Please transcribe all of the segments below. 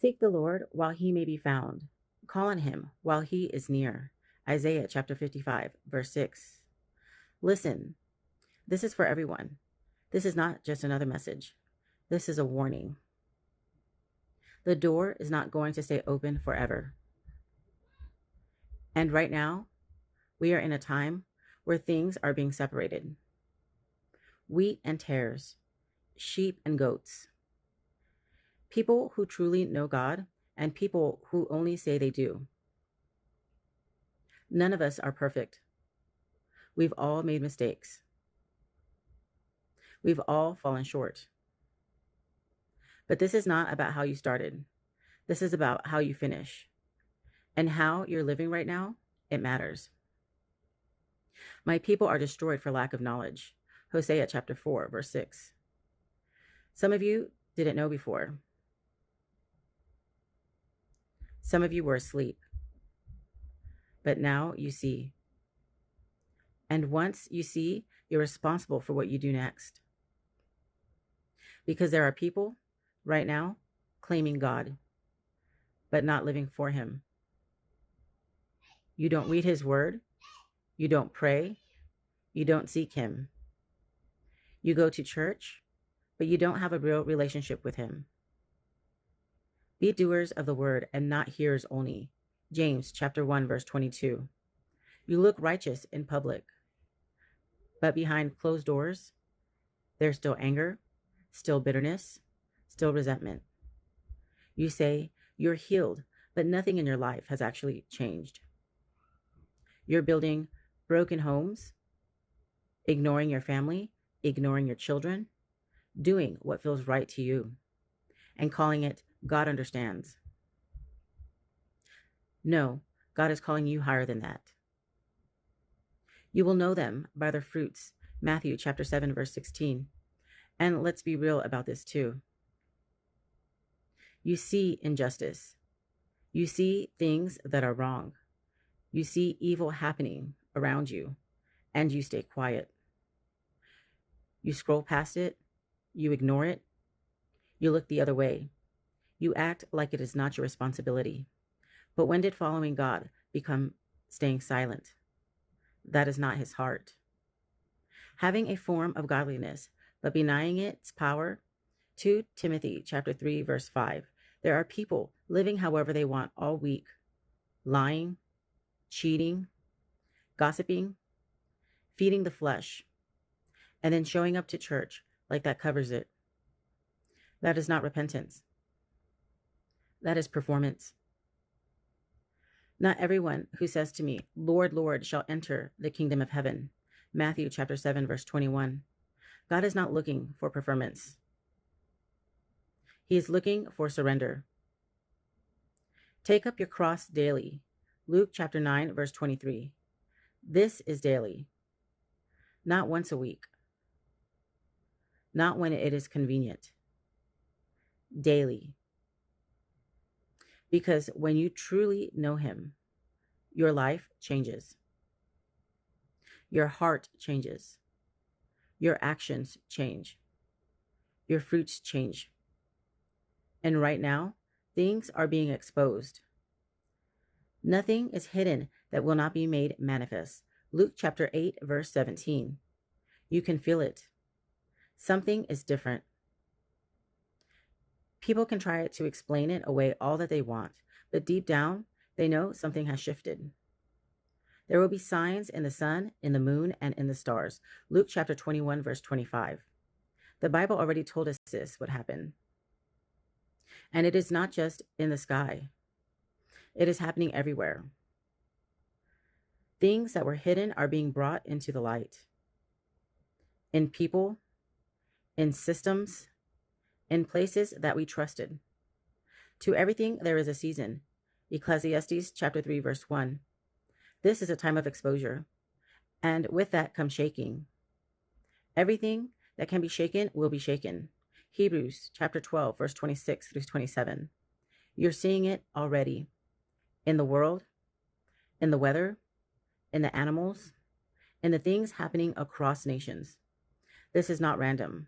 Seek the Lord while he may be found. Call on him while he is near. Isaiah chapter 55, verse 6. Listen, this is for everyone. This is not just another message. This is a warning. The door is not going to stay open forever. And right now, we are in a time where things are being separated. Wheat and tares, sheep and goats. People who truly know God and people who only say they do. None of us are perfect. We've all made mistakes. We've all fallen short. But this is not about how you started. This is about how you finish. And how you're living right now, it matters. My people are destroyed for lack of knowledge. Hosea chapter 4, verse 6. Some of you didn't know before. Some of you were asleep. But now you see. And once you see, you're responsible for what you do next. Because there are people right now claiming God, but not living for him. You don't read his word. You don't pray. You don't seek him. You go to church, but you don't have a real relationship with him. Be doers of the word and not hearers only. James chapter 1, verse 22. You look righteous in public, but behind closed doors, there's still anger, still bitterness, still resentment. You say you're healed, but nothing in your life has actually changed. You're building broken homes, ignoring your family, ignoring your children, doing what feels right to you, and calling it God understands. No, God is calling you higher than that. You will know them by their fruits. Matthew chapter 7, verse 16. And let's be real about this too. You see injustice. You see things that are wrong. You see evil happening around you, and you stay quiet. You scroll past it. You ignore it. You look the other way. You act like it is not your responsibility. But when did following God become staying silent? That is not his heart. Having a form of godliness, but denying its power. 2 Timothy chapter 3, verse 5. There are people living however they want all week, lying, cheating, gossiping, feeding the flesh, and then showing up to church like that covers it. That is not repentance. That is performance. Not everyone who says to me, Lord, Lord, shall enter the kingdom of heaven. Matthew chapter 7, verse 21. God is not looking for performance. He is looking for surrender. Take up your cross daily. Luke chapter 9, verse 23. This is daily, not once a week, not when it is convenient. Daily. Because when you truly know him, your life changes. Your heart changes. Your actions change. Your fruits change. And right now, things are being exposed. Nothing is hidden that will not be made manifest. Luke chapter 8, verse 17. You can feel it. Something is different. People can try to explain it away all that they want, but deep down, they know something has shifted. There will be signs in the sun, in the moon, and in the stars. Luke chapter 21, verse 25. The Bible already told us this would happen. And it is not just in the sky. It is happening everywhere. Things that were hidden are being brought into the light. In people, in systems, in places that we trusted. To everything there is a season. Ecclesiastes chapter 3, verse 1. This is a time of exposure. And with that comes shaking. Everything that can be shaken will be shaken. Hebrews chapter 12, verse 26 through 27. You're seeing it already. In the world, in the weather, in the animals, in the things happening across nations. This is not random.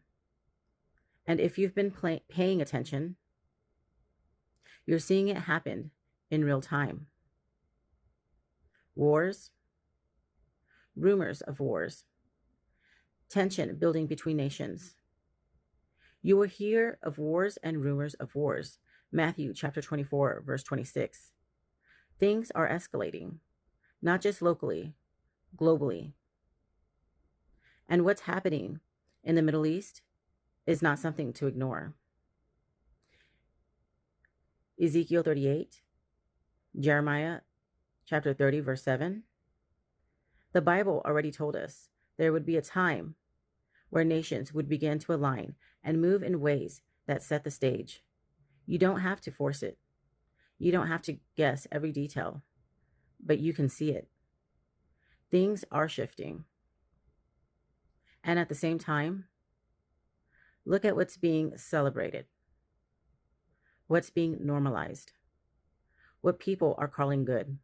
And if you've been paying attention, You're seeing it happen in real time. Wars, rumors of wars, tension building between nations. You will hear of wars and rumors of wars. Matthew chapter 24, verse 26. Things are escalating, not just locally, globally. And what's happening in the Middle East is not something to ignore. Ezekiel 38, Jeremiah chapter 30, verse 7. The Bible already told us there would be a time where nations would begin to align and move in ways that set the stage. You don't have to force it. You don't have to guess every detail, but you can see it. Things are shifting. And at the same time, look at what's being celebrated, what's being normalized, what people are calling good.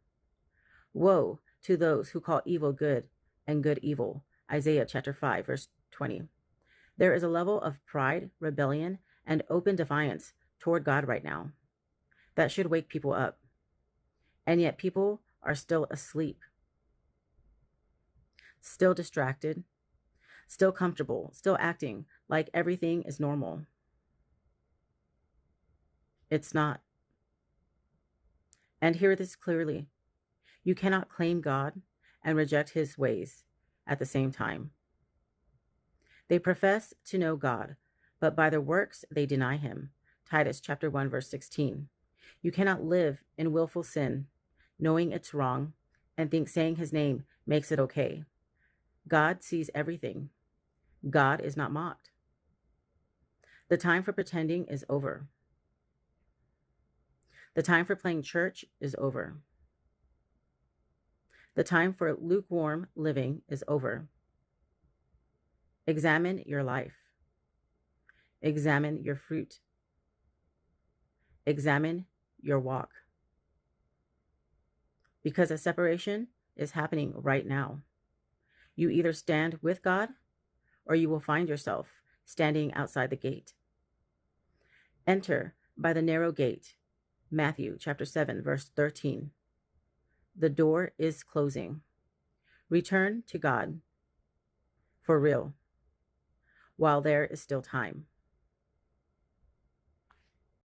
Woe to those who call evil good and good evil. Isaiah chapter 5, verse 20. There is a level of pride, rebellion, and open defiance toward God right now that should wake people up. And yet people are still asleep, still distracted, still comfortable, still acting like everything is normal. It's not. And hear this clearly. You cannot claim God and reject his ways at the same time. They profess to know God, but by their works they deny him. Titus chapter 1, verse 16. You cannot live in willful sin, knowing it's wrong, and think saying his name makes it okay. God sees everything. God is not mocked. The time for pretending is over. The time for playing church is over. The time for lukewarm living is over. Examine your life. Examine your fruit. Examine your walk. Because a separation is happening right now. You either stand with God or you will find yourself standing outside the gate. Enter by the narrow gate. Matthew chapter 7, verse 13. The door is closing. Return to God for real while there is still time.